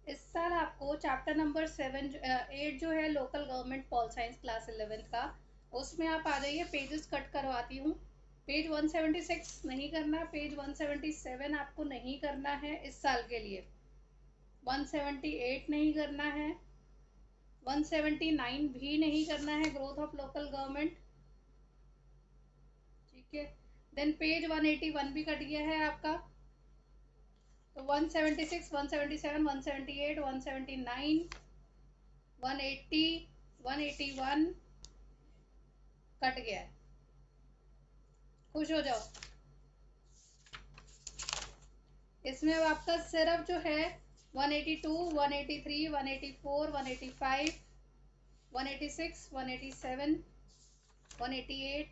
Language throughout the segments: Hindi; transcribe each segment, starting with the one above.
इस साल आपको चैप्टर नंबर 8 जो है local government pol science class 11th का, उसमें आप आ जाइए। पेजेस कट करवाती हूँ। पेज 176 नहीं करना, पेज 177 आपको नहीं करना है इस साल के लिए, 178 नहीं करना है, 179 भी नहीं करना है, ग्रोथ ऑफ लोकल गवर्नमेंट। ठीक है, देन पेज 181 भी कट गया है आपका। तो 176, 177, 178, 179, 180, 181 कट गया है। खुश हो जाओ। इसमें आपका सिर्फ जो है 182, 183, 184, 185, 186, 187, 188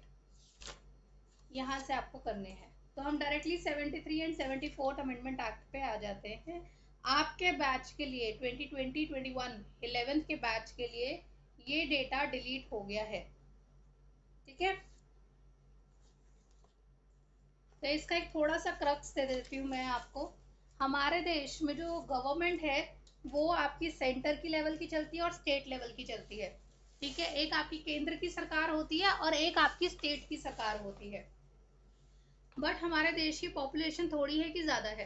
यहाँ से आपको करने हैं। तो हम डायरेक्टली 73 एंड 74 अमेंडमेंट एक्ट पे आ जाते हैं। आपके बैच के लिए 2020-21 11th के बैच के लिए ये डेटा डिलीट हो गया है। ठीक है, तो इसका एक थोड़ा सा क्रक्स दे देती हूँ मैं आपको। हमारे देश में जो गवर्नमेंट है वो आपकी सेंटर की लेवल की चलती है और स्टेट लेवल की चलती है। ठीक है, एक आपकी केंद्र की सरकार होती है और एक आपकी स्टेट की सरकार होती है। बट हमारे देश की पॉपुलेशन थोड़ी है कि ज्यादा है?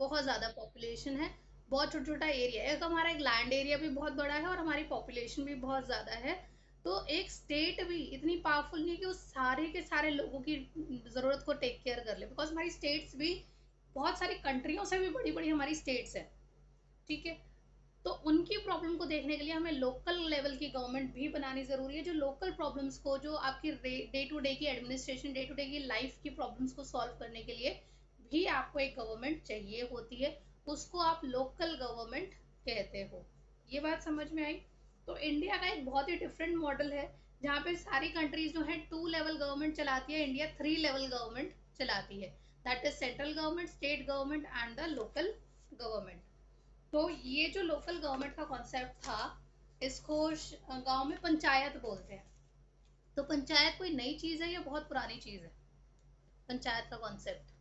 बहुत ज़्यादा पॉपुलेशन है। बहुत छोटा छोटा एरिया है, हमारा एक लैंड एरिया भी बहुत बड़ा है और हमारी पॉपुलेशन भी बहुत ज़्यादा है। तो एक स्टेट भी इतनी पावरफुल नहीं है कि उस सारे के सारे लोगों की ज़रूरत को टेक केयर कर ले, बिकॉज हमारी स्टेट्स भी बहुत सारी कंट्रियों से भी बड़ी बड़ी हमारी स्टेट्स हैं। ठीक है, तो उनकी प्रॉब्लम को देखने के लिए हमें लोकल लेवल की गवर्नमेंट भी बनानी ज़रूरी है, जो लोकल प्रॉब्लम्स को, जो आपकी डे टू डे की एडमिनिस्ट्रेशन, डे टू डे की लाइफ की प्रॉब्लम्स को सॉल्व करने के लिए भी आपको एक गवर्नमेंट चाहिए होती है। उसको आप लोकल गवर्नमेंट कहते हो। ये बात समझ में आई? तो इंडिया का एक बहुत ही डिफरेंट मॉडल है, जहाँ पे सारी कंट्रीज जो है 2 लेवल गवर्नमेंट चलाती है, इंडिया 3 लेवल गवर्नमेंट चलाती है। That is central government, state government and the local government. तो ये जो लोकल गवर्नमेंट का कॉन्सेप्ट था, इसको गांव में पंचायत बोलते हैं। तो पंचायत कोई नई चीज है या बहुत पुरानी चीज है, पंचायत का कॉन्सेप्ट?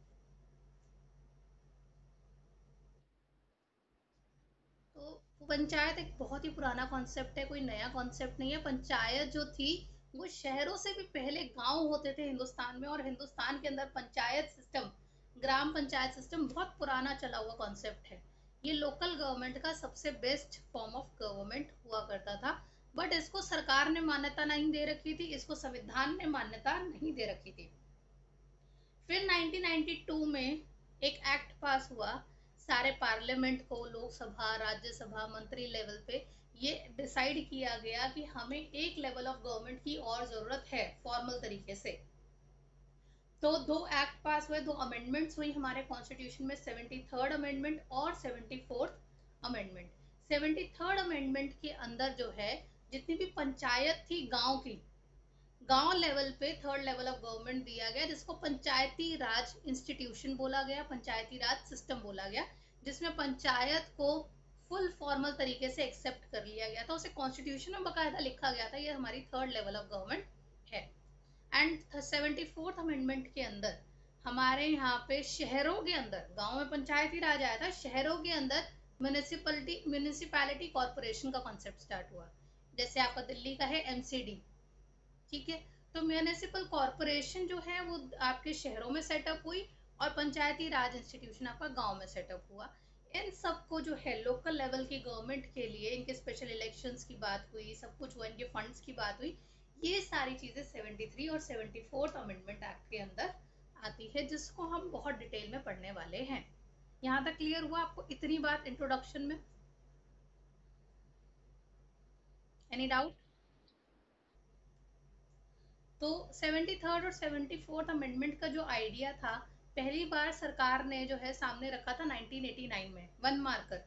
तो पंचायत एक बहुत ही पुराना कॉन्सेप्ट है, कोई नया कॉन्सेप्ट नहीं है। पंचायत जो थी वो शहरों से भी पहले गांव होते थे हिंदुस्तान में, और हिंदुस्तान के अंदर पंचायत सिस्टम, ग्राम पंचायत सिस्टम बहुत पुराना चला हुआ कॉन्सेप्ट है। ये लोकल गवर्नमेंट का सबसे बेस्ट फॉर्म ऑफ गवर्नमेंट हुआ करता था। बट इसको सरकार ने मान्यता नहीं दे रखी थी, इसको संविधान ने मान्यता नहीं दे रखी थी। फिर 1992 में एक एक्ट पास हुआ। सारे पार्लियामेंट को, लोकसभा, राज्यसभा, मंत्री लेवल पे ये डिसाइड किया गया कि हमें एक लेवल ऑफ गवर्नमेंट की और जरूरत है फॉर्मल तरीके से। तो दो एक्ट पास हुए, दो अमेंडमेंट्स हुई हमारे कॉन्स्टिट्यूशन में, 73rd अमेंडमेंट और 74th अमेंडमेंट। 73rd अमेंडमेंट के अंदर जो है, जितनी भी पंचायत थी गांव की, गांव लेवल पे 3rd लेवल ऑफ गवर्नमेंट दिया गया, जिसको पंचायती राज इंस्टीट्यूशन बोला गया, पंचायती राज सिस्टम बोला गया, जिसमें पंचायत को फुल फॉर्मल तरीके से एक्सेप्ट कर लिया गया था। उसे कॉन्स्टिट्यूशन में बकायदा लिखा गया था, ये हमारी 3rd लेवल ऑफ गवर्नमेंट है। एंड 74th अमेंडमेंट के अंदर हमारे यहाँ पे शहरों के अंदर, गांव में पंचायती राज आया था, शहरों के अंदर म्यूनिसिपैलिटी कॉर्पोरेशन का कॉन्सेप्ट स्टार्ट हुआ। जैसे आपका दिल्ली का है एमसीडी। ठीक है, तो म्यूनिसिपल कॉर्पोरेशन जो है वो आपके शहरों में सेटअप हुई, और पंचायती राज इंस्टीट्यूशन आपका गांव में सेटअप हुआ। इन सबको जो है लोकल लेवल की गवर्नमेंट के लिए, इनके स्पेशल इलेक्शंस की बात हुई, सब कुछ हुआ, इनके फंड्स की बात हुई। ये सारी चीजें 73 और 74th अमेंडमेंट एक्ट के अंदर आती है, जिसको हम बहुत डिटेल में पढ़ने वाले हैं। यहाँ तक क्लियर हुआ आपको इतनी बात इंट्रोडक्शन में? Any doubt? तो 73rd और 74th अमेंडमेंट का जो आइडिया था, पहली बार सरकार ने जो है सामने रखा था 1989 में, वन मार्कर।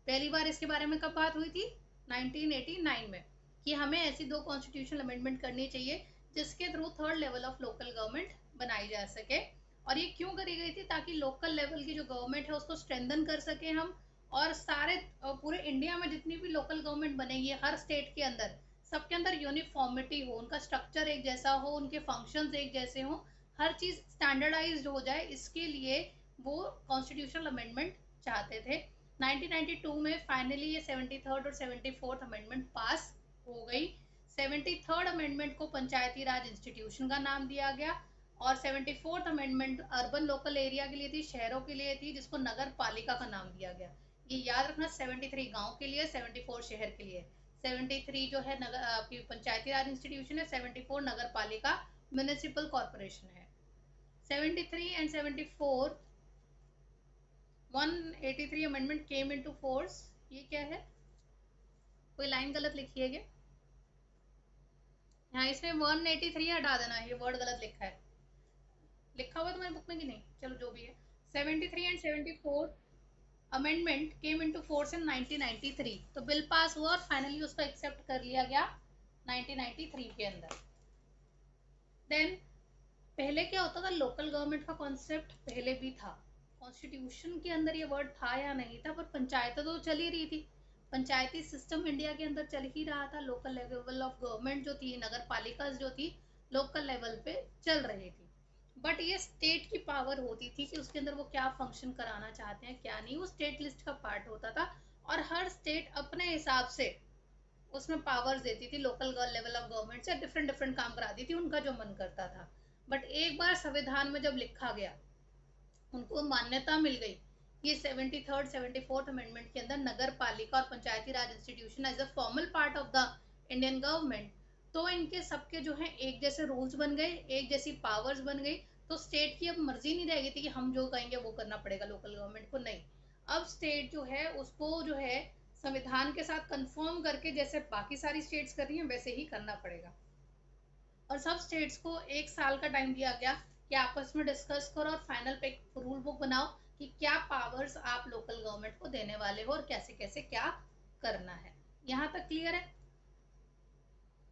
पहली बार इसके बारे में कब बात हुई थी? 1989 में, कि हमें ऐसी दो कॉन्स्टिट्यूशनल अमेंडमेंट करनी चाहिए जिसके through 3rd level of local government बनाई जा सके। और ये क्यों करी गई थी? ताकि लोकल लेवल की जो गवर्नमेंट है उसको स्ट्रेंथन कर सके हम, और सारे पूरे इंडिया में जितनी भी लोकल गवर्नमेंट बनेगी हर स्टेट के अंदर, सबके अंदर यूनिफॉर्मिटी हो, उनका स्ट्रक्चर एक जैसा हो, उनके फंक्शंस एक जैसे हो, हर चीज स्टैंडर्डाइज्ड हो जाए, इसके लिए वो कॉन्स्टिट्यूशनल अमेंडमेंट चाहते थे। 1992 में फाइनली ये 73rd और 74th अमेंडमेंट पास हो गई। 73rd अमेंडमेंट को पंचायती राज इंस्टीट्यूशन का नाम दिया गया, और 74th amendment urban local area के लिए थी, शहरों के लिए थी, जिसको नगर पालिका का नाम दिया गया। ये याद रखना, 73 गांव के लिए, 74 शहर के लिए। 73 जो है नगर आपकी पंचायती राज इंस्टीट्यूशन है, 74 नगर पालिका म्युनिसिपल कॉर्पोरेशन है। 73 and 74 183 amendment came into force. ये क्या है, कोई लाइन गलत लिखी है क्या? हाँ, इसमें 183 हटा देना, ये वर्ड गलत लिखा है। लिखा हुआ तुम्हारी बुक में कि नहीं, चलो जो भी है। 73 and 74 amendment came into force in 1993। तो बिल पास हुआ और फाइनली उसको एक्सेप्ट कर लिया गया 1993 के अंदर। देन पहले क्या होता था, लोकल गवर्नमेंट का कॉन्सेप्ट पहले भी था, कॉन्स्टिट्यूशन के अंदर ये वर्ड था या नहीं था, पर पंचायतें तो चल ही रही थी, पंचायती सिस्टम इंडिया के अंदर चल ही रहा था, लोकल लेवल ऑफ गवर्नमेंट जो थी, नगर पालिका जो थी, लोकल लेवल पे चल रही थी। बट ये स्टेट की पावर होती थी कि उसके अंदर वो क्या फंक्शन कराना चाहते हैं क्या नहीं, वो स्टेट लिस्ट का पार्ट होता था, और हर स्टेट अपने हिसाब से उसमें पावर्स देती थी, लोकल लेवल ऑफ गवर्नमेंट से डिफरेंट डिफरेंट काम कराती थी, उनका जो मन करता था। बट एक बार संविधान में जब लिखा गया, उनको मान्यता मिल गई कि 73rd 74th अमेंडमेंट के अंदर नगर पालिका और Panchayati Raj institution as a formal part of the Indian government, तो इनके सबके जो है एक जैसे रूल्स बन गए, एक जैसी पावर्स बन गई। तो स्टेट की अब मर्जी नहीं रहेगी थी कि हम जो कहेंगे वो करना पड़ेगा लोकल गवर्नमेंट को, नहीं। अब स्टेट जो है उसको जो है संविधान के साथ कंफर्म करके, जैसे बाकी सारी स्टेट्स कर रही हैं वैसे ही करना पड़ेगा। और सब स्टेट्स को 1 साल का टाइम दिया गया कि आपस में डिस्कस करो और फाइनल पे एक रूल बुक बनाओ कि क्या पावर्स आप लोकल गवर्नमेंट को देने वाले हो और कैसे कैसे क्या करना है। यहाँ तक क्लियर है?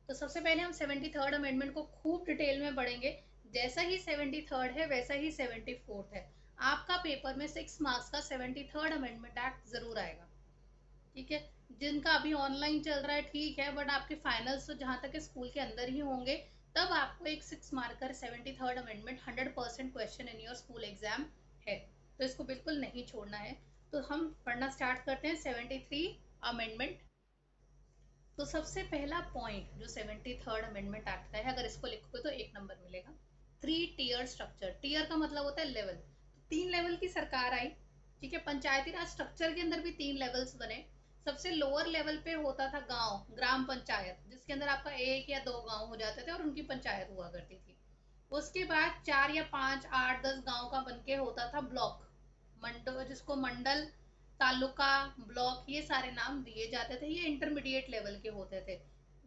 तो सबसे पहले हम 73rd अमेंडमेंट को खूब डिटेल में पढ़ेंगे। जैसा ही 73rd है वैसा ही 74th है। आपका पेपर में 6 मार्क्स का 73rd अमेंडमेंट एक्ट जरूर आएगा, ठीक है। जिनका अभी ऑनलाइन चल रहा है ठीक है, बट आपके फाइनल्स तो जहाँ तक स्कूल के अंदर ही होंगे, तब आपको एक 6 marker 73rd amendment 100% question in your school exam है, तो इसको बिल्कुल नहीं छोड़ना है। तो हम पढ़ना स्टार्ट करते हैं 73 अमेंडमेंट। तो सबसे पहला पॉइंट जो 73rd अमेंडमेंट एक्ट का है, अगर इसको लिखोगे तो 1 नंबर मिलेगा। 3 टियर स्ट्रक्चर, टियर का मतलब होता है लेवल, तो 3 लेवल की सरकार आई, ठीक है। पंचायती राज स्ट्रक्चर के अंदर भी 3 लेवल्स बने। सबसे लोअर लेवल पे होता था गांव, ग्राम पंचायत, जिसके अंदर आपका 1 या 2 गांव हो जाते थे और उनकी पंचायत हुआ करती थी। उसके बाद 4 या 5 8 10 गांव का बनके होता था ब्लॉक, मंडल, जिसको मंडल, तालुका, ब्लॉक, ये सारे नाम दिए जाते थे। ये इंटरमीडिएट लेवल के होते थे।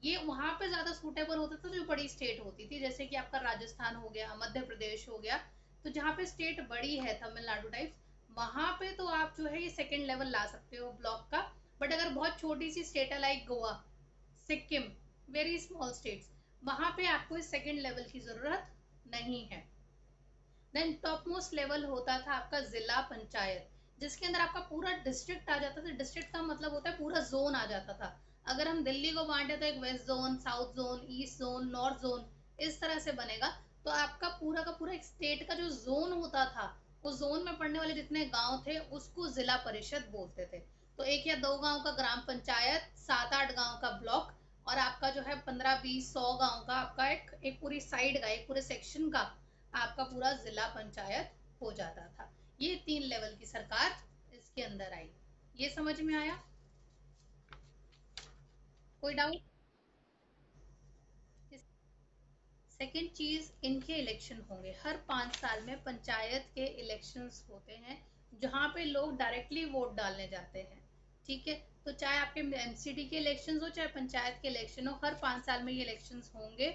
ये वहां पे ज्यादा सूटेबल होते थे जो बड़ी स्टेट होती थी, जैसे कि आपका राजस्थान हो गया, मध्य प्रदेश हो गया। तो जहाँ पे स्टेट बड़ी है, तमिलनाडु टाइप, वहां पे तो आप जो है ये सेकेंड लेवल ला सकते हो ब्लॉक का। बट अगर बहुत छोटी सी स्टेट है like Goa, Sikkim, very small states, वहां पे आपको इस सेकेंड लेवल की जरूरत नहीं है। देन टॉप मोस्ट लेवल होता था आपका जिला पंचायत, जिसके अंदर आपका पूरा डिस्ट्रिक्ट आ जाता था। डिस्ट्रिक्ट का मतलब होता है पूरा जोन आ जाता था। अगर हम दिल्ली को बांटे तो एक west zone, south zone, east zone, north zone, इस तरह से बनेगा। तो आपका पूरा का पूरा एक स्टेट का जो जोन होता था, उस जोन में पड़ने वाले जितने गांव थे उसको जिला परिषद बोलते थे। तो 1 या 2 गांव का ग्राम पंचायत, 7 8 गांव का ब्लॉक, और आपका जो है 15 20 100 गांव का आपका एक पूरी साइड का, एक पूरे सेक्शन का आपका पूरा जिला पंचायत हो जाता था। ये 3 लेवल की सरकार इसके अंदर आई। ये समझ में आया? कोई डाउट? सेकेंड चीज, इनके इलेक्शन होंगे हर 5 साल में। पंचायत के इलेक्शंस होते हैं जहाँ पे लोग डायरेक्टली वोट डालने जाते हैं, ठीक है। तो चाहे आपके एमसीडी के इलेक्शंस हो चाहे पंचायत के इलेक्शन हो, हर 5 साल में ये इलेक्शंस होंगे,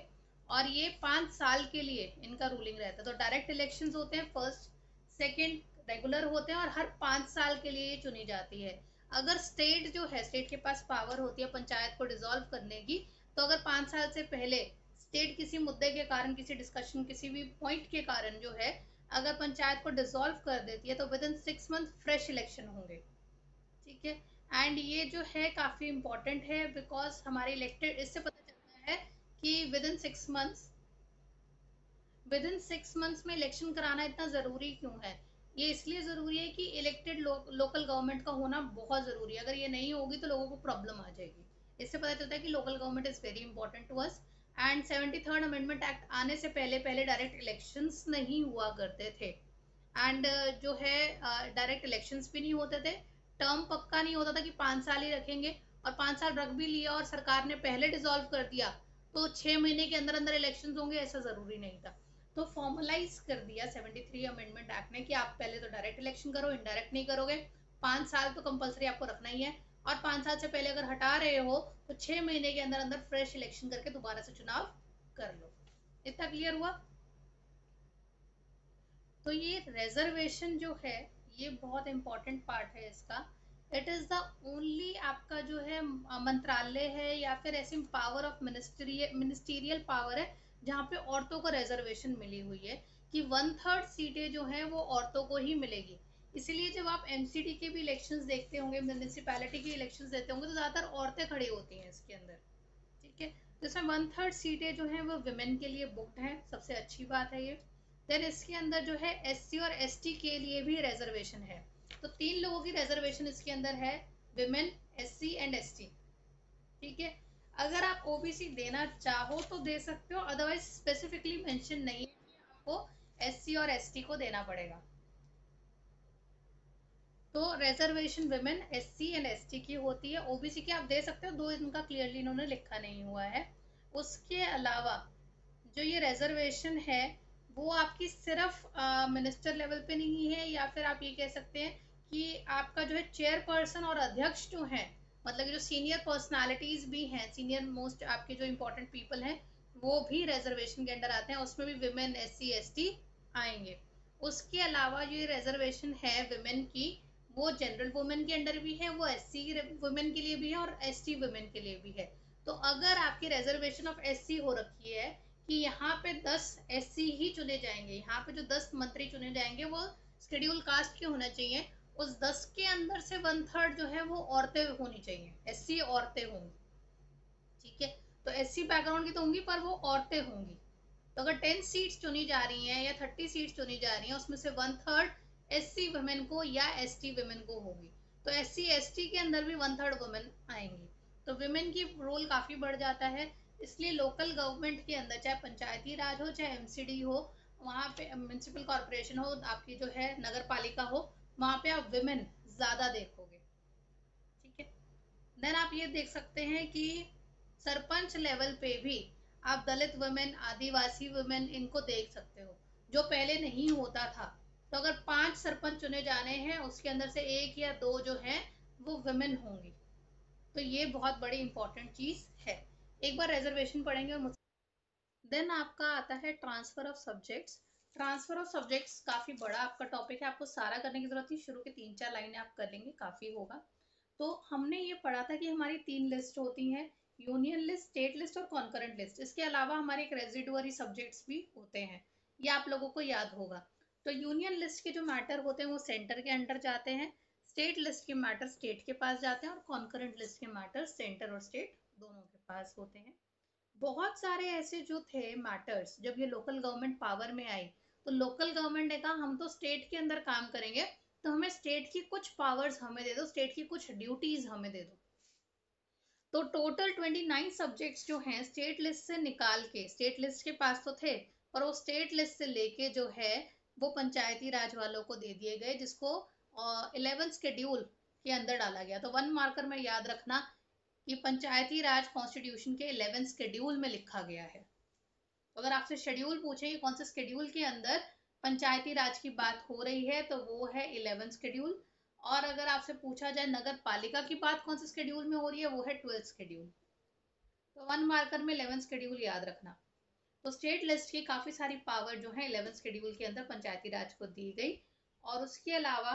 और ये 5 साल के लिए इनका रूलिंग रहता है। तो डायरेक्ट इलेक्शंस होते हैं फर्स्ट, सेकेंड रेगुलर होते हैं, और हर 5 साल के लिए ये चुनी जाती है। अगर स्टेट जो है, स्टेट के पास पावर होती है पंचायत को डिसॉल्व करने की, तो अगर 5 साल से पहले स्टेट किसी मुद्दे के कारण, किसी डिस्कशन, किसी भी पॉइंट के कारण जो है, अगर पंचायत को डिसॉल्व कर देती है, तो with in 6 month fresh election होंगे, ठीक है। एंड ये जो है काफी इंपॉर्टेंट है, बिकॉज हमारे इलेक्टेड, इससे पता चलता है कि with in 6 months with in 6 months में इलेक्शन कराना इतना ज़रूरी क्यों है? ये इसलिए ज़रूरी है कि इलेक्टेड लोकल गवर्नमेंट का होना बहुत ज़रूरी है। अगर ये नहीं होगी तो लोगों को प्रॉब्लम आ जाएगी। इससे पता चलता है कि local government is very important to us. And 73rd amendment act आने से पहले पहले डायरेक्ट इलेक्शंस नहीं हुआ करते थे। एंड जो है डायरेक्ट इलेक्शंस भी नहीं होते थे। टर्म पक्का नहीं होता था कि 5 साल ही रखेंगे, और 5 साल रख भी लिया और सरकार ने पहले डिसॉल्व कर दिया तो 6 महीने के अंदर अंदर इलेक्शंस होंगे, ऐसा ज़रूरी नहीं था। तो फॉर्मलाइज कर दिया 73 अमेंडमेंट एक्ट ने कि आप पहले तो डायरेक्ट इलेक्शन करो, इनडायरेक्ट नहीं करोगे। 5 साल तो कंपलसरी आपको रखना ही है, और 5 साल से पहले अगर हटा रहे हो तो 6 महीने के अंदर अंदर फ्रेश इलेक्शन करके दोबारा से चुनाव कर लो। इतना क्लियर हुआ? तो ये रिजर्वेशन जो है, ये बहुत इंपॉर्टेंट पार्ट है इसका। इट इज द ओनली आपका जो है मंत्रालय है या फिर ऐसी पावर ऑफ मिनिस्टीरियल पावर है जहाँ पे औरतों को रिजर्वेशन मिली हुई है कि 1/3 सीटें जो है वो औरतों को ही मिलेगी। इसीलिए जब आप एमसीडी के भी इलेक्शंस देखते होंगे, म्यूनिसिपैलिटी के इलेक्शंस देखते होंगे, तो ज्यादातर औरतें खड़ी होती हैं इसके अंदर। ठीक है, जिसमें 1/3 सीटें जो हैं वो विमेन के लिए बुक्ड हैं, सबसे अच्छी बात है ये। देन इसके अंदर जो है एससी और एसटी के लिए भी रिजर्वेशन है। तो 3 लोगों की रिजर्वेशन इसके अंदर है, विमेन, एससी एंड एसटी। ठीक है, अगर आप ओबीसी देना चाहो तो दे सकते हो, अदरवाइज स्पेसिफिकली मेंशन नहीं है कि आपको एससी और एसटी को देना पड़ेगा। तो reservation women, SC and ST की होती है। ओबीसी की आप दे सकते हो, दो इनका क्लियरली इन्होंने लिखा नहीं हुआ है। उसके अलावा जो ये रिजर्वेशन है वो आपकी सिर्फ मिनिस्टर लेवल पे नहीं है, या फिर आप ये कह सकते हैं कि आपका जो है चेयरपर्सन और अध्यक्ष जो हैं, मतलब कि जो सीनियर पर्सनालिटीज भी हैं, सीनियर मोस्ट आपके जो इम्पोर्टेंट पीपल हैं, वो भी रिजर्वेशन के अंडर आते हैं। उसमें भी विमेन, एससी, एसटी आएंगे। उसके अलावा जो ये रिजर्वेशन है विमेन की, वो जनरल वुमेन के अंडर भी है, वो एससी वुमेन के लिए भी है और एसटी वुमेन के लिए भी है। तो अगर आपकी रिजर्वेशन ऑफ एससी हो रखी है कि यहाँ पे 10 एससी ही चुने जाएंगे, यहाँ पे जो 10 मंत्री चुने जाएंगे वो शेड्यूल कास्ट के होने चाहिए, उस 10 के अंदर से 1/3 जो है वो औरतें होनी चाहिए, एससी औरतें होंगी। ठीक है, तो एससी बैकग्राउंड की तो होंगी पर वो औरतें होंगी। तो अगर 10 सीट्स चुनी जा रही हैं या 30 सीट्स चुनी जा रही हैं, उसमें से 1/3 एससी वुमेन को या एसटी वुमेन को होगी। तो एससी एसटी के अंदर भी 1/3 वुमेन आएंगी। तो वुमेन की रोल काफी बढ़ जाता है। इसलिए लोकल गवर्नमेंट के अंदर, चाहे पंचायती राज हो चाहे एमसीडी हो, वहाँ पे म्यूनसिपल कॉर्पोरेशन हो, आपकी जो है नगर पालिका हो, वहाँ पे आप वुमेन ज्यादा देखोगे। ठीक है, देन आप ये देख सकते हैं कि सरपंच लेवल पे भी आप दलित वुमेन, आदिवासी वुमेन, इनको देख सकते हो, जो पहले नहीं होता था। तो अगर 5 सरपंच चुने जाने हैं, उसके अंदर से 1 या 2 जो हैं वो वुमेन होंगी। तो ये बहुत बड़ी इंपॉर्टेंट चीज है। एक बार रिजर्वेशन पढ़ेंगे और देन आपका आता है transfer of subjects. Transfer of subjects काफी बड़ा आपका टॉपिक है, आपको सारा करने की जरूरत नहीं, शुरू के 3-4 लाइनें आप कर लेंगे काफी होगा। तो हमने ये पढ़ा था कि हमारी 3 लिस्ट होती हैं, यूनियन लिस्ट, स्टेट लिस्ट और कॉन्करेंट लिस्ट। इसके अलावा हमारे एक रेजिडुअरी सब्जेक्ट्स भी होते हैं, ये आप लोगों को याद होगा। तो यूनियन लिस्ट के जो मैटर होते हैं वो सेंटर के अंडर जाते हैं, स्टेट लिस्ट के मैटर स्टेट के पास जाते हैं, और कॉन्करेंट लिस्ट के मैटर सेंटर और स्टेट दोनों के पास होते हैं। बहुत सारे ऐसे जो थे मैटर्स, जब ये लोकल गवर्नमेंट पावर में आई तो लोकल गवर्नमेंट ने कहा हम तो स्टेट के अंदर काम करेंगे, तो हमें स्टेट की कुछ पावर्स हमें दे दो, स्टेट की कुछ ड्यूटीज हमें दे दो। तो टोटल 29 सब्जेक्ट्स जो हैं स्टेट लिस्ट से निकाल के, स्टेट लिस्ट के पास तो थे पर वो स्टेट लिस्ट से लेके जो है वो पंचायती राज वालों को दे दिए गए, जिसको 11 शेड्यूल के अंदर डाला गया। तो 1 मार्कर में याद रखना कि पंचायती राज कॉन्स्टिट्यूशन के 11 शेड्यूल में लिखा गया है। तो अगर आपसे शेड्यूल पूछे कि कौन से शेड्यूल के अंदर पंचायती राज की बात हो रही है, तो वो है 11 शेड्यूल। और अगर आपसे पूछा जाए नगर पालिका की बात कौन से शेड्यूल में हो रही है, वो है 12 शेड्यूल। तो 1 मार्कर में 11 शेड्यूल याद रखना। तो स्टेट लिस्ट की काफी सारी पावर जो है 11 शेड्यूल के अंदर पंचायती राज को दी गई। और उसके अलावा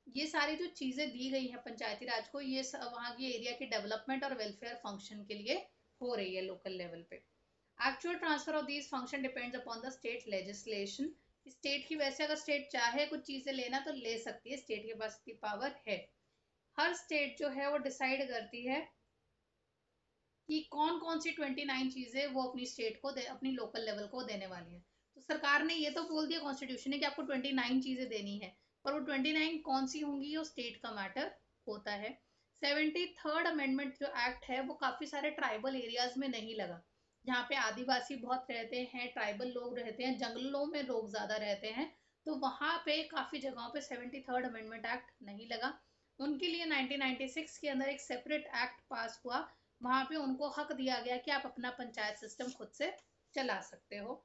ये सारी जो चीजें दी गई हैं पंचायती राज को, ये वहाँ की एरिया की डेवलपमेंट और वेलफेयर फंक्शन के लिए हो रही है लोकल लेवल पे। Actual transfer of these function depends upon the state legislation. State की, वैसे अगर स्टेट चाहे कुछ चीजें लेना तो ले सकती है, स्टेट के पास इतनी पावर है। हर स्टेट जो है वो डिसाइड करती है कि कौन कौन सी 29 चीजें वो अपनी स्टेट को अपनी लोकल लेवल को देने वाली हैं। तो सरकार ने ये तो बोल दिया कॉन्स्टिट्यूशन ने कि आपको 29 चीजें देनी है, पर वो 29 कौन सी होंगी वो स्टेट का मैटर होता है। 73rd अमेंडमेंट जो एक्ट है वो काफी सारे ट्राइबल एरियाज में नहीं लगा, जहाँ पे आदिवासी बहुत रहते हैं, ट्राइबल लोग रहते हैं, जंगलों में लोग ज्यादा रहते हैं, तो वहां पे काफी जगहों पे 73rd अमेंडमेंट एक्ट नहीं लगा। उनके लिए 1996 के अंदर एक सेपरेट एक्ट पास हुआ, वहां पे उनको हक दिया गया कि आप अपना पंचायत सिस्टम खुद से चला सकते हो।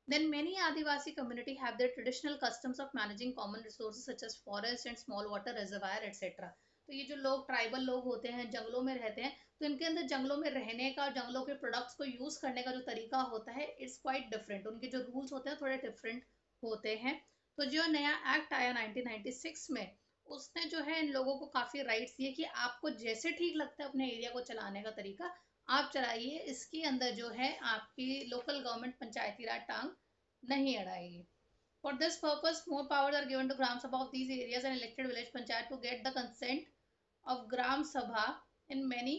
Then many Adivasi community have their traditional customs of managing common resources such as forest and small water reservoir etc. तो ये जो लोग ट्राइबल लोग होते हैं, जंगलों में रहते हैं, तो इनके अंदर जंगलों में रहने का, जंगलों के प्रोडक्ट्स को यूज करने का जो तरीका होता है इट्स क्वाइट डिफरेंट, उनके जो रूल्स होते हैं थोड़े डिफरेंट होते हैं। तो जो नया एक्ट आया 1996 में, उसने जो है इन लोगों को काफी राइट्स दिए कि आपको जैसे ठीक लगता है अपने एरिया को चलाने का तरीका आप चलाइए, इसके अंदर जो है आपकी लोकल गवर्नमेंट पंचायती राज टांग नहीं अड़ाएगी। For this purpose, more powers are given to Gram Sabha of these areas and elected village panchayat to get the consent of Gram Sabha in many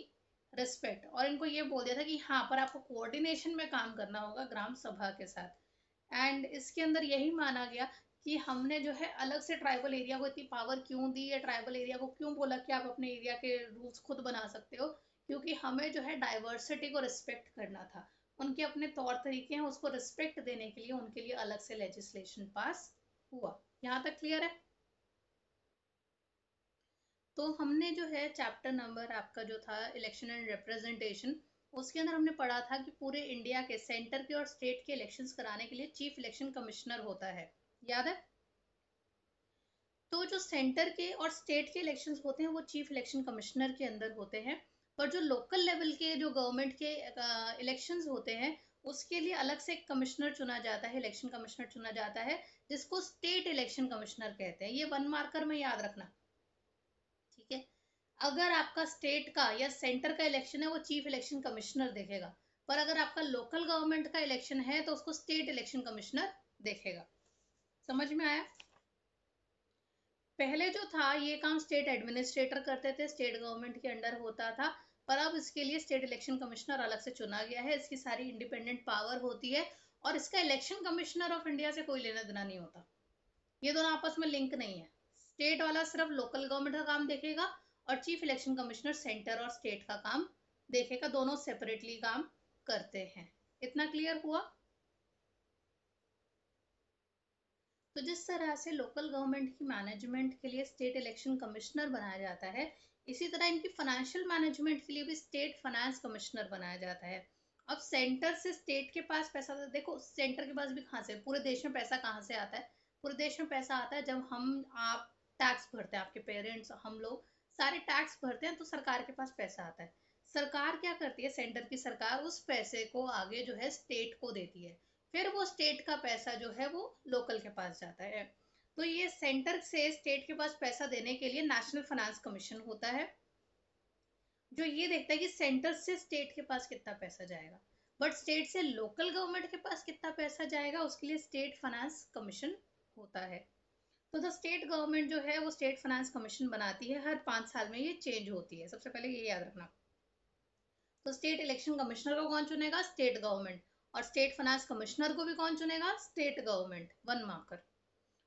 respect। और इनको ये बोल दिया था कि हाँ पर आपको कोऑर्डिनेशन में काम करना होगा ग्राम सभा के साथ। एंड इसके अंदर यही माना गया कि हमने जो है अलग से ट्राइबल एरिया को इतनी पावर क्यों दी, या ट्राइबल एरिया को क्यों बोला कि आप अपने एरिया के रूल्स खुद बना सकते हो, क्योंकि हमें जो है डाइवर्सिटी को रिस्पेक्ट करना था, उनके अपने तौर तरीके हैं उसको रिस्पेक्ट देने के लिए उनके लिए अलग से लेजिस्लेशन पास हुआ। यहाँ तक क्लियर है? तो हमने जो है चैप्टर नंबर आपका जो था इलेक्शन एंड रिप्रेजेंटेशन, उसके अंदर हमने पढ़ा था कि पूरे इंडिया के सेंटर के और स्टेट के इलेक्शंस कराने के लिए चीफ इलेक्शन कमिश्नर होता है, याद है? तो जो सेंटर के और स्टेट के इलेक्शंस होते हैं वो चीफ इलेक्शन कमिश्नर के अंदर होते हैं, पर जो लोकल लेवल के जो गवर्नमेंट के इलेक्शंस होते हैं उसके लिए अलग से एक कमिश्नर चुना जाता है, इलेक्शन कमिश्नर चुना जाता है, जिसको स्टेट इलेक्शन कमिश्नर कहते हैं। ये 1 मार्कर में याद रखना, ठीक है? अगर आपका स्टेट का या सेंटर का इलेक्शन है वो चीफ इलेक्शन कमिश्नर देखेगा, पर अगर आपका लोकल गवर्नमेंट का इलेक्शन है तो उसको स्टेट इलेक्शन कमिश्नर देखेगा। समझ में आया? पहले जो था ये काम स्टेट एडमिनिस्ट्रेटर करते थे, स्टेट गवर्नमेंट के अंडर होता था, पर अब इसके लिए स्टेट इलेक्शन कमिश्नर अलग से चुना गया है, इसकी सारी इंडिपेंडेंट पावर होती है, और इसका इलेक्शन कमिश्नर ऑफ इंडिया से कोई लेना देना नहीं होता, ये दोनों आपस में लिंक नहीं है। स्टेट वाला सिर्फ लोकल गवर्नमेंट का काम देखेगा और चीफ इलेक्शन कमिश्नर सेंटर और स्टेट का काम देखेगा, दोनों सेपरेटली काम करते हैं। इतना क्लियर हुआ? तो जिस तरह से लोकल गवर्नमेंट की मैनेजमेंट के लिए स्टेट इलेक्शन कमिश्नर बनाया जाता है, इसी तरह इनकी फाइनेंशियल मैनेजमेंट के लिए भी स्टेट फाइनेंस कमिश्नर बनाया जाता है। अब सेंटर से स्टेट के पास पैसा, तो देखो सेंटर के पास भी कहाँ से, पूरे देश में पैसा कहाँ से आता है? पूरे देश में पैसा आता है जब हम आप टैक्स भरते हैं, आपके पेरेंट्स हम लोग सारे टैक्स भरते हैं, तो सरकार के पास पैसा आता है। सरकार क्या करती है, सेंटर की सरकार उस पैसे को आगे जो है स्टेट को देती है, फिर वो स्टेट का पैसा जो है वो लोकल के पास जाता है। तो ये सेंटर से स्टेट के पास पैसा देने के लिए नेशनल फाइनेंस कमीशन होता है, जो ये देखता है कि सेंटर से स्टेट के पास कितना पैसा जाएगा, बट स्टेट से लोकल गवर्नमेंट के पास कितना पैसा जाएगा उसके लिए स्टेट फाइनेंस कमीशन होता है। तो द स्टेट गवर्नमेंट जो है वो स्टेट फाइनेंस कमीशन बनाती है, हर 5 साल में ये चेंज होती है, सबसे पहले ये याद रखना। तो स्टेट इलेक्शन कमिश्नर को कौन चुनेगा? State government. और स्टेट फाइनेंस कमिश्नर को भी कौन चुनेगा? State government. 1 मार्कर।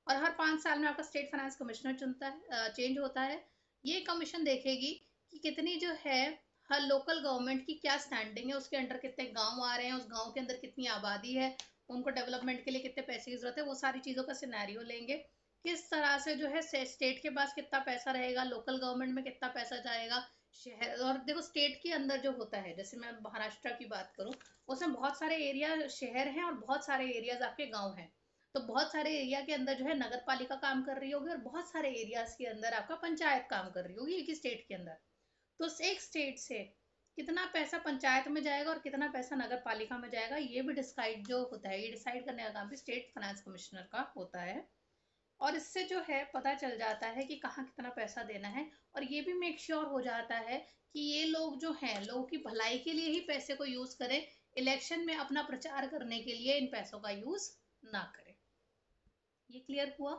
और हर 5 साल में आपका स्टेट फाइनेंस कमिश्नर चुनता है, चेंज होता है। ये कमीशन देखेगी कि कितनी जो है हर लोकल गवर्नमेंट की क्या स्टैंडिंग है, उसके अंडर कितने गांव आ रहे हैं, उस गांव के अंदर कितनी आबादी है, उनको डेवलपमेंट के लिए कितने पैसे की जरूरत है, वो सारी चीज़ों का सिनेरियो लेंगे। किस तरह से जो है स्टेट के पास कितना पैसा रहेगा, लोकल गवर्नमेंट में कितना पैसा जाएगा, शहर। और देखो स्टेट के अंदर जो होता है, जैसे मैं महाराष्ट्र की बात करूँ, उसमें बहुत सारे एरिया शहर हैं और बहुत सारे एरियाज आपके गाँव हैं। तो बहुत सारे एरिया के अंदर जो है नगर पालिका काम कर रही होगी और बहुत सारे एरियाज के अंदर आपका पंचायत काम कर रही होगी एक ही स्टेट के अंदर। तो एक स्टेट से कितना पैसा पंचायत में जाएगा और कितना पैसा नगर पालिका में जाएगा, ये भी डिसाइड जो होता है, ये डिसाइड करने का काम भी स्टेट फाइनेंस कमिश्नर का होता है। और इससे जो है पता चल जाता है कि कहाँ कितना पैसा देना है, और ये भी मेक श्योर हो जाता है कि ये लोग जो हैं लोगों की भलाई के लिए ही पैसे को यूज करें, इलेक्शन में अपना प्रचार करने के लिए इन पैसों का यूज ना करें। ये क्लियर हुआ?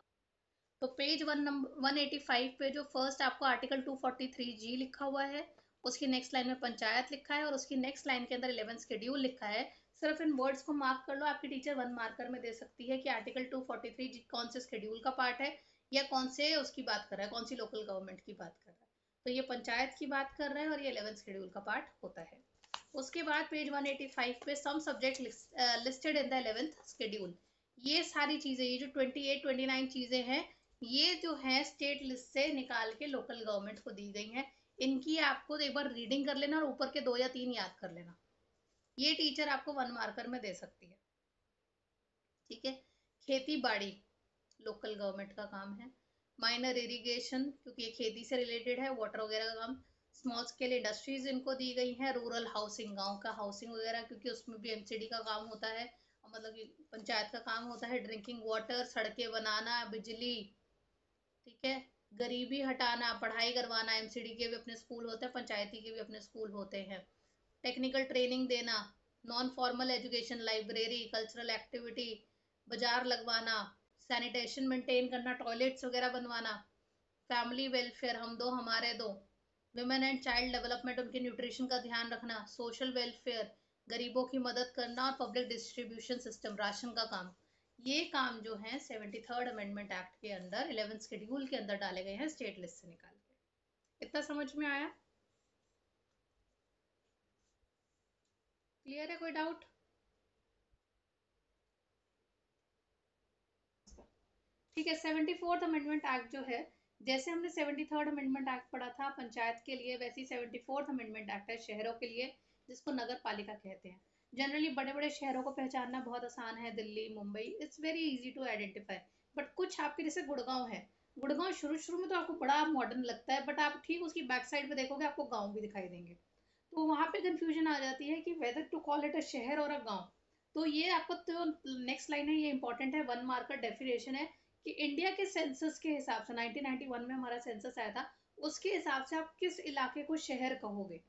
तो पेज 185 पे जो फर्स्ट आपको आर्टिकल 243G लिखा हुआ है, उसकी नेक्स्ट लाइन में पंचायत लिखा है और उसकी नेक्स्ट लाइन के अंदर 11 शेड्यूल लिखा है। सिर्फ इन वर्ड्स को मार्क कर लो, आपकी टीचर 1 मार्कर में दे सकती है कि आर्टिकल 243 कौन से शेड्यूल का पार्ट है या कौन से उसकी बात कर रहा है, कौन सी लोकल गवर्नमेंट की बात कर रहा है। तो ये पंचायत की बात कर रहा है और ये 11th शेड्यूल का पार्ट होता है। उसके बाद पेज 185 पे some subject listed in the 11th schedule. ये सारी चीजें, ये जो 28 29 चीजें हैं, ये जो है स्टेट लिस्ट से निकाल के लोकल गवर्नमेंट को दी गई हैं। इनकी आपको एक बार रीडिंग कर लेना और ऊपर के 2 या 3 याद कर लेना। ये टीचर आपको 1 मार्कर में दे सकती है। ठीक है। खेती बाड़ी लोकल गवर्नमेंट का काम है। माइनर इरिगेशन, क्योंकि ये खेती से रिलेटेड है, वाटर वगैरह का काम। स्मॉल स्केल इंडस्ट्रीज इनको दी गई हैं। रूरल हाउसिंग, गांव का हाउसिंग वगैरह, क्योंकि उसमें भी एमसीडी का काम होता है, मतलब कि पंचायत का काम होता है। ड्रिंकिंग वाटर, सड़कें बनाना, बिजली, ठीक है, गरीबी हटाना, पढ़ाई करवाना। एमसीडी के भी अपने स्कूल होते हैं, पंचायती के भी अपने स्कूल होते हैं। टेक्निकल ट्रेनिंग देना, non formal education, library, cultural activity, बाजार लगवाना, सैनिटेशन मेंटेन करना, टॉयलेट्स वगैरह बनवाना, फैमिली वेलफेयर, हम दो हमारे दो, विमेन एंड चाइल्ड डेवलपमेंट, उनके न्यूट्रिशन का ध्यान रखना, सोशल वेलफेयर, गरीबों की मदद करना, और पब्लिक डिस्ट्रीब्यूशन सिस्टम, राशन का काम। ये काम जो है 73rd अमेंडमेंट एक्ट के अंदर 11th शेड्यूल के अंदर डाले गए हैं, स्टेट लिस्ट से निकाल के। इतना समझ में आया? क्लियर है? कोई डाउट? ठीक है। 74th अमेंडमेंट एक्ट जो है, जैसे हमने 73rd अमेंडमेंट एक्ट पढ़ा था पंचायत के लिए, वैसे ही 74th अमेंडमेंट एक्ट है शहरों के लिए, जिसको नगर पालिका कहते हैं। जनरली बड़े बड़े शहरों को पहचानना बहुत आसान है, Delhi, Mumbai, it's very easy to identify. But कुछ आपके जैसे गुड़गांव है, गुड़गांव शुरू शुरू में तो आपको बड़ा मॉडर्न लगता है, बट आप ठीक उसकी बैक साइड पे देखोगे आपको गाँव भी दिखाई देंगे। तो वहां पे कंफ्यूजन आ जाती है कि whether to call it a शहर और अ गांव। तो ये आपको, तो नेक्स्ट लाइन है, ये इंपॉर्टेंट है, 1 मार्कर डेफिनेशन है कि इंडिया के सेंसस के हिसाब से 1991 में हमारा सेंसस आया था, उसके हिसाब से आप किस इलाके को शहर कहोगे।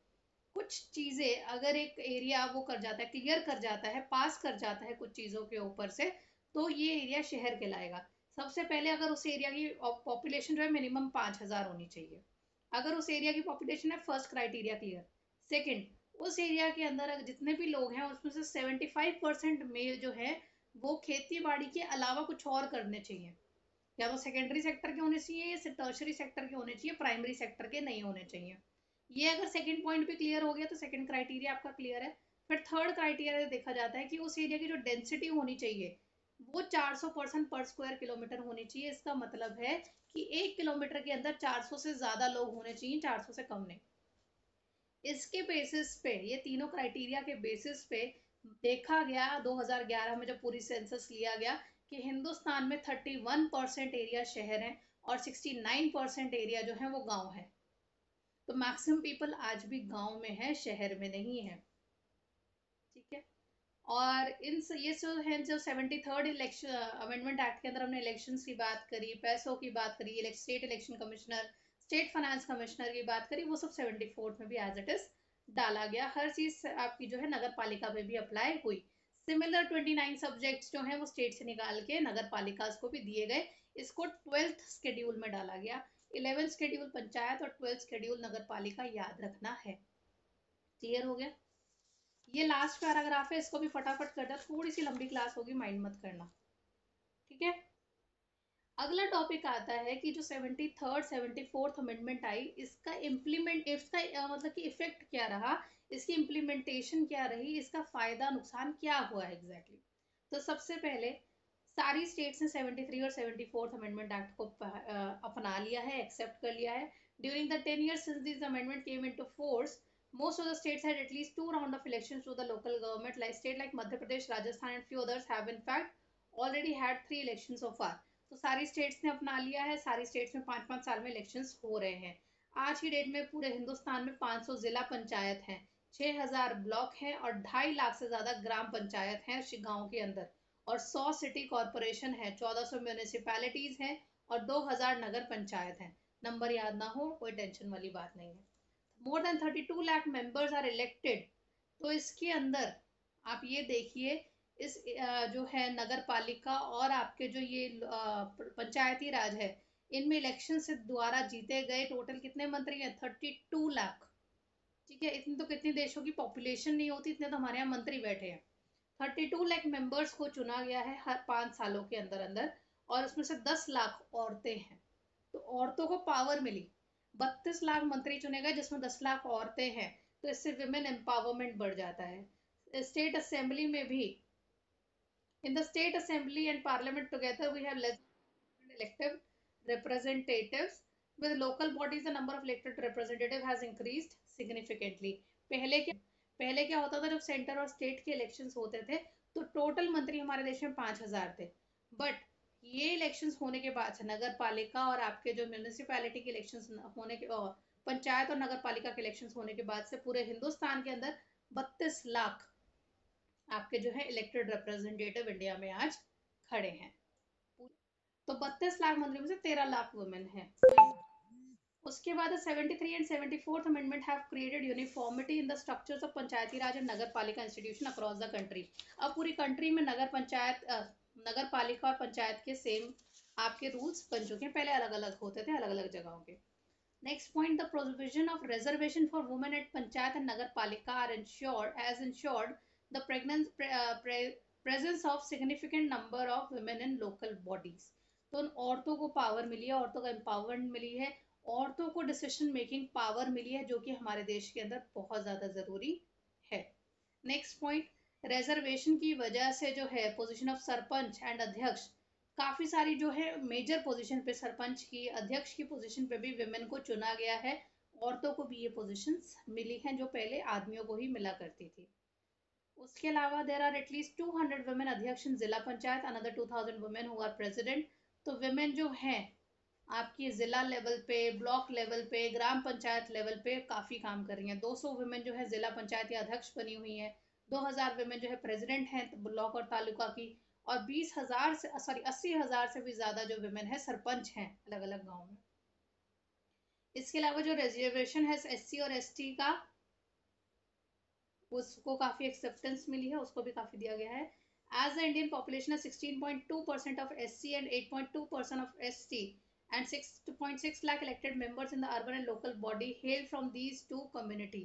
कुछ चीजें अगर एक एरिया वो कर जाता है, क्लियर कर जाता है, पास कर जाता है कुछ चीजों के ऊपर से, तो ये एरिया शहर कहलाएगा। सबसे पहले अगर उस एरिया की पॉपुलेशन जो है मिनिमम 5,000 होनी चाहिए। अगर उस एरिया की पॉपुलेशन है, फर्स्ट क्राइटेरिया क्लियर। सेकंड, उस एरिया के अंदर अगर जितने भी लोग हैं उसमें से 75% में जो है वो खेती बाड़ी के अलावा कुछ और करने चाहिए। या तो सेकेंडरी सेक्टर के होने चाहिए या टर्शरी सेक्टर के होने चाहिए, प्राइमरी सेक्टर के नहीं होने चाहिए। ये अगर सेकंड पॉइंट भी क्लियर हो गया तो सेकंड क्राइटेरिया आपका क्लियर है। फिर थर्ड क्राइटेरिया देखा जाता है कि उस एरिया की जो डेंसिटी होनी चाहिए वो 400% पर स्क्वायर किलोमीटर होनी चाहिए। इसका मतलब है कि 1 किलोमीटर के अंदर 400 से ज्यादा लोग होने चाहिए, 400 से कम नहीं। इसके बेसिस पे, ये तीनों क्राइटेरिया के बेसिस पे देखा गया 2011 में जब पूरी सेंसस लिया गया कि हिंदुस्तान में 31% एरिया शहर है और 69% एरिया जो है वो गांव है। तो मैक्सिमम पीपल आज भी गांव में है, शहर में नहीं है। ठीक है। और ये जो है, जो 73rd इलेक्शन अमेंडमेंट एक्ट के अंदर हमने इलेक्शंस की बात करी, पैसों की बात करी, state election commissioner, state finance commissioner की बात करी, वो सब 74th में भी एज इट इज डाला गया। हर चीज आपकी जो है नगर पालिका पे भी अप्लाई हुई। सिमिलर 29 सब्जेक्ट्स जो हैं वो स्टेट से निकाल के नगर पालिका को भी दिए गए। इसको 12th शेड्यूल में डाला गया। 11th शेड्यूल पंचायत और 12th शेड्यूल नगर पालिका याद रखना है। क्लियर हो गया? ये लास्ट पैराग्राफ है, इसको भी फटाफट कर दो, थोड़ी सी लंबी क्लास होगी, माइंड मत करना। ठीक है। अगला टॉपिक आता है कि जो 73rd 74th अमेंडमेंट आई, इसका इम्प्लीमेंट, इसका मतलब कि इफेक्ट क्या रहा, इसकी इम्प्लीमेंटेशन क्या रही, इसका फायदा नुकसान क्या हुआ है एग्जैक्टली। तो सबसे पहले सारी स्टेट्स ने 73 और 74th अमेंडमेंट एक्ट को अपना लिया है, एक्सेप्ट कर लिया है। During the 10 years since this amendment came into force, most of the states had at least 2 rounds of elections to the local government. Like state like Madhya Pradesh, Rajasthan and few others have in fact already had 3 elections so far. तो सारी स्टेट्स ने अपना लिया है, सारी स्टेट्स में 5-5 साल में इलेक्शंस हो रहे हैं। आज की डेट में पूरे हिंदुस्तान में 500 जिला पंचायत हैं, 6,000 ब्लॉक हैं और 2.5 लाख से ज्यादा ग्राम पंचायत हैं गाँव के अंदर, और 100 सिटी कॉरपोरेशन है, 1400 म्यूनिसिपैलिटीज हैं और 2000 नगर पंचायत हैं। नंबर याद ना हो कोई टेंशन वाली बात नहीं है। More than 32 lakh members are elected. तो इसके अंदर आप ये देखिए, इस जो है नगर पालिका और आपके जो ये पंचायती राज है, इनमें इलेक्शन से द्वारा जीते गए टोटल कितने मंत्री हैं? 32 लाख। ठीक है। इतने तो कितने देशों की पॉपुलेशन नहीं होती, इतने तो हमारे यहाँ मंत्री बैठे हैं। 32 लाख मेंबर्स को चुना गया है हर 5 सालों के अंदर अंदर, और उसमें से 10 लाख औरतें हैं। तो औरतों को पावर मिली। 32 लाख मंत्री चुने गए जिसमें 10 लाख औरतें हैं, तो इससे विमेन एम्पावरमेंट बढ़ जाता है। स्टेट असेंबली में भी, in the state assembly and parliament together we have less elective representatives with local bodies the number of elected representative has increased significantly। पहले क्या होता था, जब सेंटर और स्टेट के इलेक्शंस होते थे तो टोटल मंत्री हमारे देश में 5,000 थे। बट ये इलेक्शंस होने के बाद से नगर पालिका और आपके जो म्यूनिसिपैलिटी के इलेक्शंस होने के पंचायत और नगर पालिका के इलेक्शंस होने के बाद से पूरे हिंदुस्तान के अंदर 32 लाख आपके जो है इलेक्टेड रिप्रेजेंटेटिव इंडिया में आज खड़े हैं। तो 32 लाख मंत्रियों में से 13 लाख वुमेन है। उसके बाद 73 and 74th amendment have created uniformity in the structures of Panchayati Raj and nagar palika institution across the country. अब पूरी कंट्री में नगर पालिका और पंचायत के सेम आपके रूल्स बन चुके हैं। पहले अलग अलग होते थे, अलग अलग जगहों के। Next point, the provision of reservation for women at panchayat and nagar palika are ensured the presence of significant number of women in local bodies. तो उन औरतों को पावर मिली है, औरतों को एम्पावरमेंट मिली है, औरतों को डिसीजन मेकिंग पावर मिली है, जो कि हमारे देश के अंदर बहुत ज्यादा जरूरी है। नेक्स्ट पॉइंट, रिजर्वेशन की वजह से जो है पोजीशन ऑफ सरपंच एंड अध्यक्ष, काफी सारी जो है मेजर पोजीशन पे, सरपंच की, अध्यक्ष की पोजीशन पे भी विमेन को चुना गया है। औरतों को भी ये पोजीशंस मिली हैं जो पहले आदमियों को ही मिला करती थी। उसके अलावा देर आर एटलीस्ट 200 वुमेन अध्यक्ष in zila panchayat, another 2000 women who are president. तो विमेन जो हैं आपकी जिला लेवल पे, ब्लॉक लेवल पे, ग्राम पंचायत लेवल पे काफी काम कर रही हैं। 200 वुमेन जो है जिला पंचायत या अध्यक्ष बनी हुई हैं, 2000 वुमेन जो है प्रेसिडेंट हैं ब्लॉक और तालुका की, और 80,000 से भी ज्यादा जो वुमेन है सरपंच हैं अलग अलग गाँव में। इसके अलावा जो रिजर्वेशन है SC और ST का, उसको काफी एक्सेप्टेंस मिली है, उसको भी काफी दिया गया है। एज द इंडियन पॉपुलेशन है 16.2% of SC and 8.2% of ST and 6.6 lakh elected members in the urban and local body hail from these two community।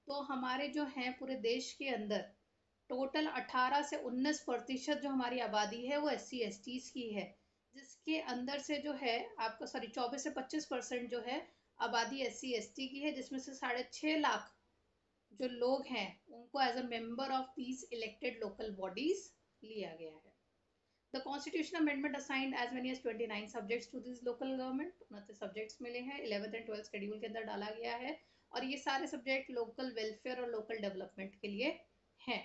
तो हमारे जो हैं पूरे देश के अंदर टोटल 18 से 19% जो हमारी आबादी है वो SC STs की है, जिसके अंदर से जो है आपका 24 से 25% जो है आबादी SC ST की है, जिसमें से 6.5 लाख जो लोग हैं उनको as a member of these elected local bodies लिया गया है। The Constitution Amendment assigned as many as 29 subjects to this local government। 29 subjects मिले हैं, 11th एंड 12th शेड्यूल के अंदर डाला गया है, और ये सारे सब्जेक्ट लोकल वेलफेयर और लोकल डेवलपमेंट के लिए हैं।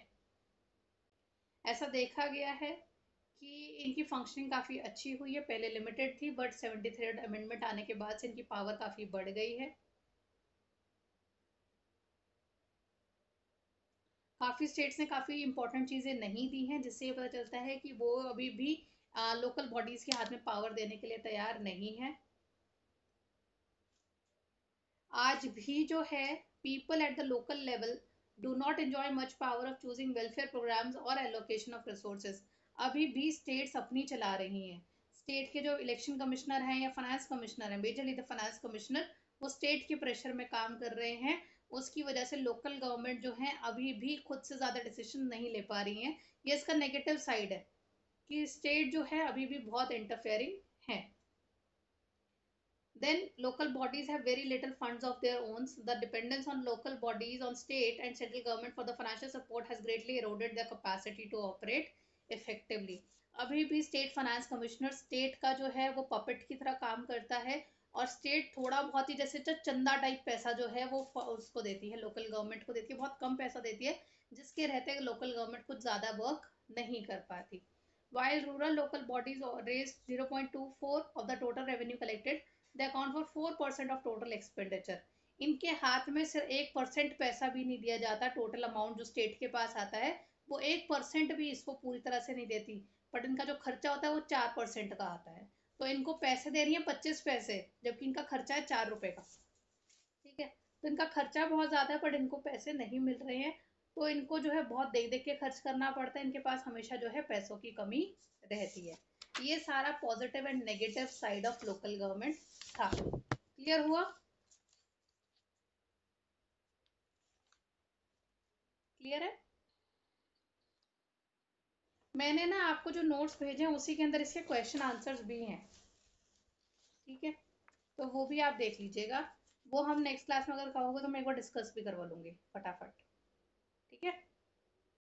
ऐसा देखा गया है कि इनकी फंक्शनिंग काफ़ी अच्छी हुई है। पहले लिमिटेड थी, बट 73rd अमेंडमेंट आने के बाद से इनकी पावर काफ़ी बढ़ गई है। काफ़ी स्टेट्स ने काफ़ी इंपॉर्टेंट चीज़ें नहीं दी हैं, जिससे ये पता चलता है कि वो अभी भी लोकल बॉडीज़ के हाथ में पावर देने के लिए तैयार नहीं है। आज भी जो है people at the local level do not enjoy much power of choosing welfare programmes और एलोकेशन ऑफ रिसोर्सेज। अभी भी स्टेट्स अपनी चला रही हैं। स्टेट के जो इलेक्शन कमिश्नर हैं या फाइनेंस कमिश्नर हैं, मेजरली द फाइनेंस कमिश्नर, वो स्टेट के प्रेशर में काम कर रहे हैं। उसकी वजह से लोकल गवर्नमेंट जो है अभी भी खुद से ज़्यादा डिसीजन नहीं ले पा रही हैं। ये इसका नेगेटिव साइड है कि स्टेट जो है अभी भी बहुत इंटरफेयरिंग है। Then local bodies have very little funds of their own. The dependence on local bodies on state and central government for the financial support has greatly eroded their capacity to operate effectively। अभी भी स्टेट फाइनेंस कमिश्नर स्टेट का जो है वो पपेट की तरह काम करता है, और स्टेट थोड़ा बहुत ही जैसे चंदा टाइप पैसा जो है वो उसको देती है, लोकल गवर्नमेंट को देती है, बहुत कम पैसा देती है, जिसके रहते लोकल गवर्नमेंट कुछ ज़्यादा वर्क नहीं कर पाती। While rural local bodies raised 0.24 of the total revenue collected, they account for 4% of total expenditure। इनके हाथ में सिर्फ 1% पैसा भी नहीं दिया जाता। टोटल अमाउंट जो स्टेट के पास आता है वो 1% भी इसको पूरी तरह से नहीं देती, बट इनका जो खर्चा होता है वो 4% का आता है। तो इनको पैसे दे रही है 25 पैसे, जबकि इनका खर्चा है 4 रुपए का। ठीक है, तो इनका खर्चा बहुत ज्यादा है, बट इनको पैसे नहीं मिल रहे हैं, तो इनको जो है बहुत देख देख के खर्च करना पड़ता है। इनके पास हमेशा जो है पैसों की कमी रहती है। ये सारा positive and negative side of local government था। क्लियर हुआ? क्लियर है? मैंने ना आपको जो नोट्स भेजे हैं उसी के अंदर इसके क्वेश्चन आंसर्स भी हैं, ठीक है, तो वो भी आप देख लीजिएगा। वो हम नेक्स्ट क्लास में अगर कहोगे तो मैं एक बार डिस्कस भी करवा लूंगी फटाफट, ठीक है।